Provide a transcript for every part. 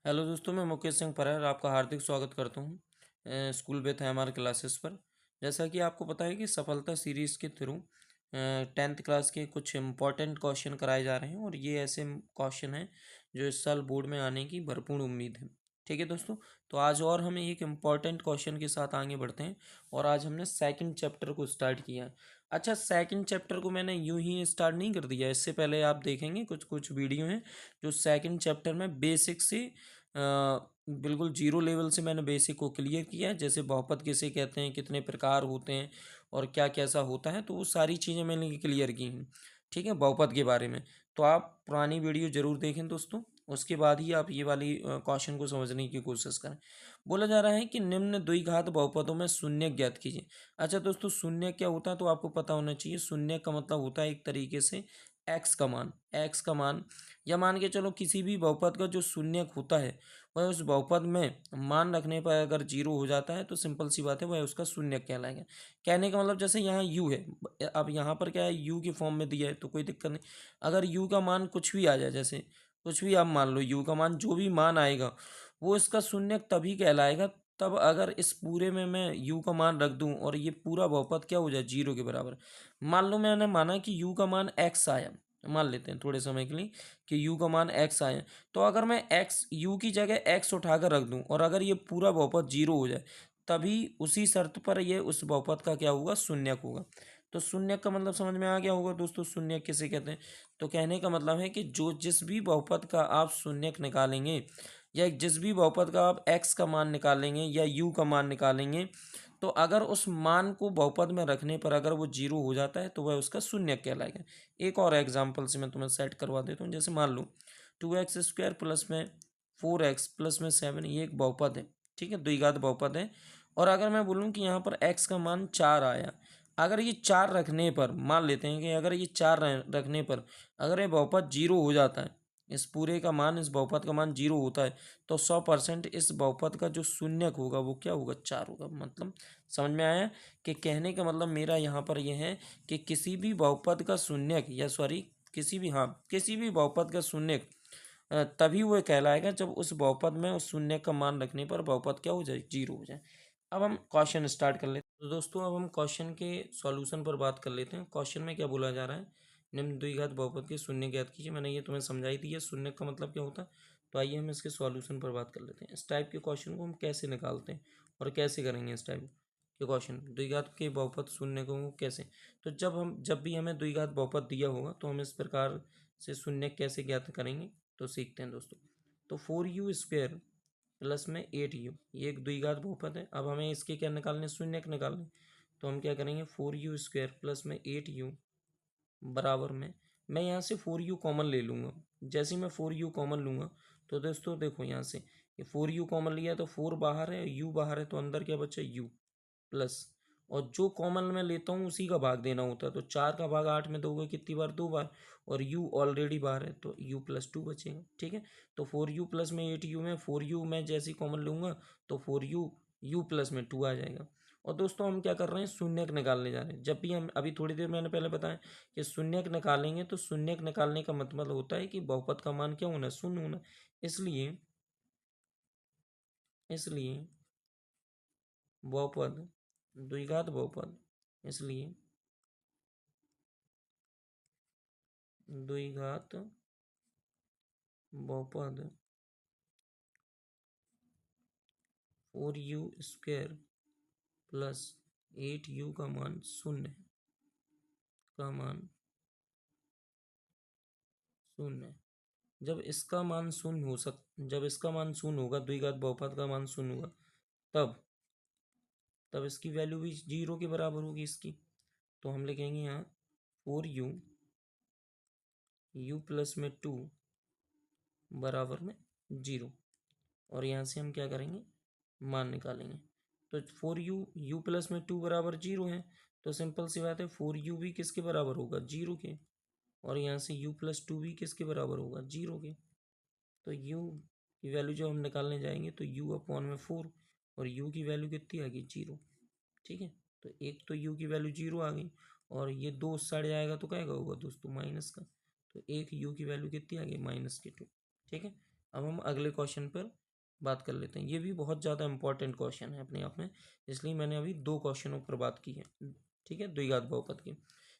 Hello दोस्तों, मैं मुकेश सिंह परहर आपका हार्दिक स्वागत करता हूँ स्कूल विथ हमारे क्लासेस पर। जैसा कि आपको पता है कि सफलता सीरीज़ के थ्रू 10th क्लास के कुछ इम्पोर्टेंट क्वेश्चन कराए जा रहे हैं और ये ऐसे क्वेश्चन हैं जो इस साल बोर्ड में आने की भरपूर उम्मीद है। ठीक है दोस्तों, तो आज और हम एक इम्पॉर्टेंट क्वेश्चन के साथ आगे बढ़ते हैं और आज हमने सेकंड चैप्टर को स्टार्ट किया है। अच्छा, सेकंड चैप्टर को मैंने यूं ही स्टार्ट नहीं कर दिया, इससे पहले आप देखेंगे कुछ कुछ वीडियो हैं जो सेकंड चैप्टर में बेसिक से बिल्कुल जीरो लेवल से मैंने बेसिक को क्लियर किया है। जैसे बहुपद किसे कहते हैं, कितने प्रकार होते हैं और क्या कैसा होता है, तो वो सारी चीज़ें मैंने क्लियर की हैं। ठीक है, बहुपद के बारे में तो आप पुरानी वीडियो ज़रूर देखें दोस्तों, उसके बाद ही आप ये वाली क्वेश्चन को समझने की कोशिश करें। बोला जा रहा है कि निम्न द्विघात बहुपदों में शून्य ज्ञात कीजिए। अच्छा दोस्तों, शून्य क्या होता है तो आपको पता होना चाहिए। शून्य का मतलब होता है एक तरीके से एक्स का मान, या मान के चलो किसी भी बहुपद का जो शून्यक होता है वह उस बहुपद में मान रखने पर अगर जीरो हो जाता है तो सिंपल सी बात है, वह उसका शून्यक कहलाएगा। कहने का मतलब जैसे यहाँ यू है, अब यहाँ पर क्या है, यू की फॉर्म में दिया है तो कोई दिक्कत नहीं। अगर यू का मान कुछ भी आ जाए, जैसे कुछ भी आप मान लो, यू का मान जो भी मान आएगा वो इसका शून्यक तभी कहलाएगा तब अगर इस पूरे में मैं यू का मान रख दूं और ये पूरा बहुपद क्या हो जाए, जीरो के बराबर। मान लो मैंने माना कि यू का मान एक्स आया, मान लेते हैं थोड़े समय के लिए कि यू का मान एक्स आया, तो अगर मैं एक्स यू की जगह एक्स उठाकर रख दूं और अगर ये पूरा बहुपद जीरो हो जाए, तभी उसी शर्त पर ये उस बहुपद का क्या होगा, शून्यक होगा। तो शून्यक का मतलब समझ में आ गया होगा दोस्तों, शून्यक किसे कहते हैं। तो कहने का मतलब है कि जो जिस भी बहुपद का आप शून्यक निकालेंगे या जिस भी बहुपद का आप एक्स का मान निकालेंगे या यू का मान निकालेंगे, तो अगर उस मान को बहुपद में रखने पर अगर वो जीरो हो जाता है तो वह उसका शून्यक कहलाएगा। एक और एग्जांपल से मैं तुम्हें सेट करवा देता हूँ। जैसे मान लो 2x² प्लस में 4x प्लस में 7, ये एक बहुपद है। ठीक है, द्विघात बहुपद है। और अगर मैं बोलूँ कि यहाँ पर x का मान 4 आया, अगर ये 4 रखने पर मान लेते हैं कि अगर ये 4 रखने पर अगर ये बहुपद जीरो हो जाता है, इस पूरे का मान, इस बहुपद का मान जीरो होता है, तो 100% इस बहुपद का जो शून्यक होगा वो क्या होगा, 4 होगा। मतलब समझ में आया कि कहने का मतलब मेरा यहाँ पर यह है कि किसी भी बहुपद का शून्यक, या सॉरी किसी भी बहुपद का शून्यक तभी वो कहलाएगा जब उस बहुपद में उस शून्य का मान रखने पर बहुपद क्या हो जाए, जीरो हो जाए। अब हम क्वेश्चन स्टार्ट कर लेते हैं। तो दोस्तों अब हम क्वेश्चन के सॉल्यूशन पर बात कर लेते हैं। क्वेश्चन में क्या बोला जा रहा है, निम्न द्विघात बहुपद के शून्य ज्ञात कीजिए। मैंने ये तुम्हें समझाई दी है शून्य का मतलब क्या होता है। तो आइए हम इसके सॉल्यूशन पर बात कर लेते हैं। इस टाइप के क्वेश्चन को हम कैसे निकालते हैं और कैसे करेंगे इस टाइप के क्वेश्चन, द्विघात के बहुपद शून्य को कैसे। तो जब भी हमें द्विघात बहुपद दिया होगा तो हम इस प्रकार से शून्य कैसे ज्ञात करेंगे, तो सीखते हैं दोस्तों। तो 4u² प्लस में 8u, ये एक द्विघात बहुपद है। अब हमें इसके क्या निकालने, शून्यक निकालने। तो हम क्या करेंगे, 4u² प्लस में 8u बराबर में, मैं यहाँ से 4u कॉमन ले लूँगा। जैसे ही मैं 4u कॉमन लूँगा तो दोस्तों देखो, यहाँ से ये 4u कॉमन लिया तो 4 बाहर है, u बाहर है, तो अंदर क्या बचा, u प्लस, और जो कॉमन मैं लेता हूँ उसी का भाग देना होता है। तो 4 का भाग 8 में दोगे कितनी बार, 2 बार, और u ऑलरेडी बाहर है तो u+2 बचेगा। ठीक है, तो 4u प्लस में 8u में 4u मैं जैसे ही कॉमन लूँगा तो 4u u प्लस में 2 आ जाएगा। और दोस्तों हम क्या कर रहे हैं, शून्यक निकालने जा रहे हैं। जब भी हम, अभी थोड़ी देर मैंने पहले बताया कि शून्यक निकालेंगे, तो शून्यक निकालने का मतलब होता है कि बहुपद का मान क्या होना, शून्य होना। इसलिए इसलिए बहुपद, द्विघात बहुपद, इसलिए द्विघात बहुपद 4u² प्लस 8u का मान शून्य, का मान शून्य। जब इसका मान शून्य होगा, द्विघात बहुपद का मान शून्य होगा, तब तब इसकी वैल्यू भी जीरो के बराबर होगी इसकी। तो हम लिखेंगे यहाँ 4u प्लस में 2 बराबर में जीरो, और यहाँ से हम क्या करेंगे, मान निकालेंगे। तो 4u प्लस में 2 बराबर जीरो है, तो सिंपल सी बात है 4u भी किसके बराबर होगा, जीरो के, और यहाँ से u+2 भी किसके बराबर होगा, जीरो के। तो u की वैल्यू जब हम निकालने जाएंगे तो u/4, और u की वैल्यू कितनी आ गई, जीरो। ठीक है, तो एक तो u की वैल्यू जीरो आ गई, और ये 2 उस साइड जाएगा तो क्या होगा दोस्तों, माइनस का। तो एक u की वैल्यू कितनी आ गई, -2। ठीक है, अब हम अगले क्वेश्चन पर बात कर लेते हैं। ये भी बहुत ज़्यादा इंपॉर्टेंट क्वेश्चन है अपने आप में, इसलिए मैंने अभी 2 क्वेश्चनों पर बात की है। ठीक है, द्विघात बहुपद की।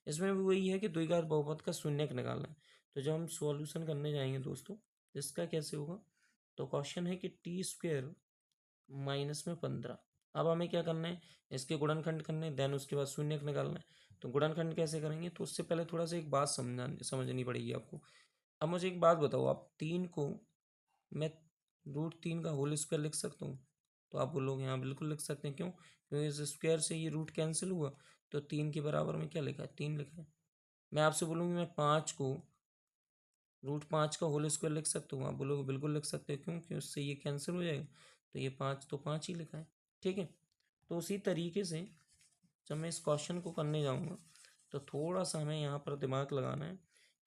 इसमें भी वही है कि द्विघात बहुपद का शून्यक निकालना है। तो जब हम सॉल्यूशन करने जाएंगे दोस्तों, इसका कैसे होगा? तो क्वेश्चन है कि टी स्क्वेयर माइनस में 15। अब हमें क्या करना है? इसके गुणनखंड करने हैं, देन उसके बाद शून्यक निकालना है। तो गुणनखंड कैसे करेंगे? तो उससे पहले थोड़ा सा एक बात समझनी पड़ेगी आपको। अब मुझे एक बात बताओ, आप 3 को मैं √3 का होल स्क्वायर लिख सकता हूँ? तो आप बोलोगे हाँ बिल्कुल लिख सकते हैं। क्यों? क्योंकि इस स्क्वायर से ये रूट कैंसिल हुआ, तो 3 के बराबर में क्या लिखा है? 3 लिखा है। मैं आपसे बोलूँगी मैं 5 को √5 का होल स्क्वायर लिख सकता हूँ? आप बोलोगे बिल्कुल लिख सकते हो। क्यों? क्योंकि उससे ये कैंसिल हो जाएगा, तो ये 5 तो 5 ही लिखा है। ठीक है, तो उसी तरीके से जब मैं इस क्वेश्चन को करने जाऊँगा, तो थोड़ा सा हमें यहाँ पर दिमाग लगाना है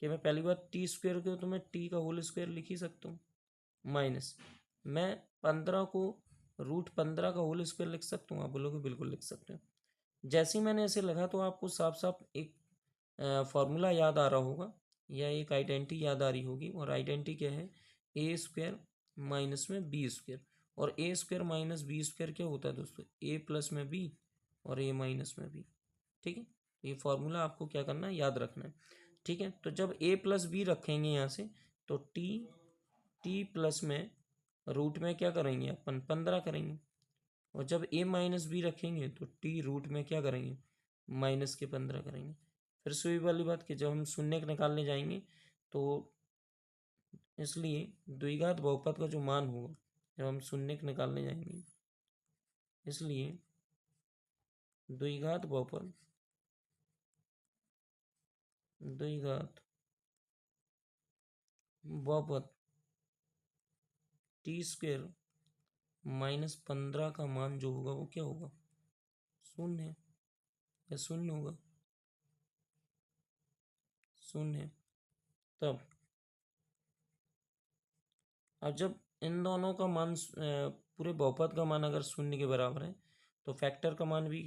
कि मैं पहली बार टी स्क्वायर को तो मैं टी का होल स्क्वायर लिख ही सकता हूँ, माइनस मैं 15 को √15 का होल स्क्वायर लिख सकता हूँ? आप बोलोगे बिल्कुल लिख सकते हो। जैसे ही मैंने ऐसे लिखा, तो आपको साफ साफ एक फॉर्मूला याद आ रहा होगा, या एक आइडेंटिटी याद आ रही होगी। और आइडेंटिटी क्या है? ए स्क्वायर माइनस में बी स्क्वायर। और ए स्क्वायर माइनस बी स्क्वायर क्या होता है दोस्तों? ए प्लस में बी और ए माइनस में बी। ठीक है, ये फॉर्मूला आपको क्या करना है? याद रखना है। ठीक है, तो जब ए प्लस बी रखेंगे यहाँ से, तो टी प्लस में रूट में क्या करेंगे? अपन 15 करेंगे। और जब ए माइनस बी रखेंगे, तो टी रूट में क्या करेंगे? माइनस के 15 करेंगे। फिर से वही वाली बात कि जब हम शून्य निकालने जाएंगे, तो इसलिए द्विघात बहुपद का जो मान होगा जब हम शून्य निकालने जाएंगे, इसलिए द्विघात बहुपद टी स्क्वेयर -15 का मान जो होगा वो क्या होगा? शून्य। या शून्य होगा? शून्य। तब अब जब इन दोनों का मान पूरे बहुपद का मान अगर शून्य के बराबर है, तो फैक्टर का मान भी,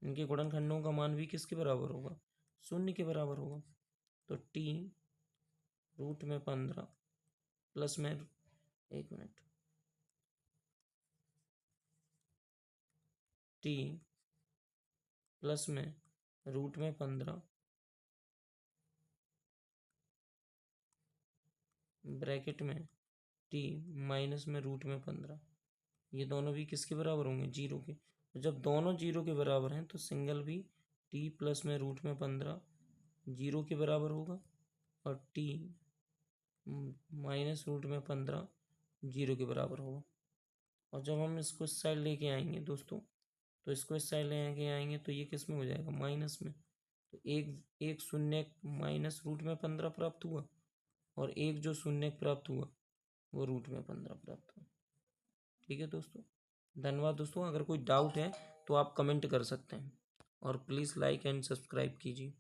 इनके गुणनखंडों का मान भी किसके बराबर होगा? शून्य के बराबर होगा। तो टी √15 प्लस में, एक मिनट, टी प्लस में √15 ब्रैकेट में टी माइनस में √15, ये दोनों भी किसके बराबर होंगे? जीरो के। तो जब दोनों जीरो के बराबर हैं, तो सिंगल भी टी प्लस में √15 जीरो के बराबर होगा, और टी -√15 जीरो के बराबर होगा। और जब हम इसको इस साइड लेके आएंगे दोस्तों, तो इसको इस साइड लेके आएंगे, तो ये किस में हो जाएगा? माइनस में। तो एक एक शून्य -√15 प्राप्त हुआ, और एक जो शून्य प्राप्त हुआ वो √15 प्राप्त हुआ। ठीक है दोस्तों, धन्यवाद दोस्तों। अगर कोई डाउट है तो आप कमेंट कर सकते हैं, और प्लीज़ लाइक एंड सब्सक्राइब कीजिए।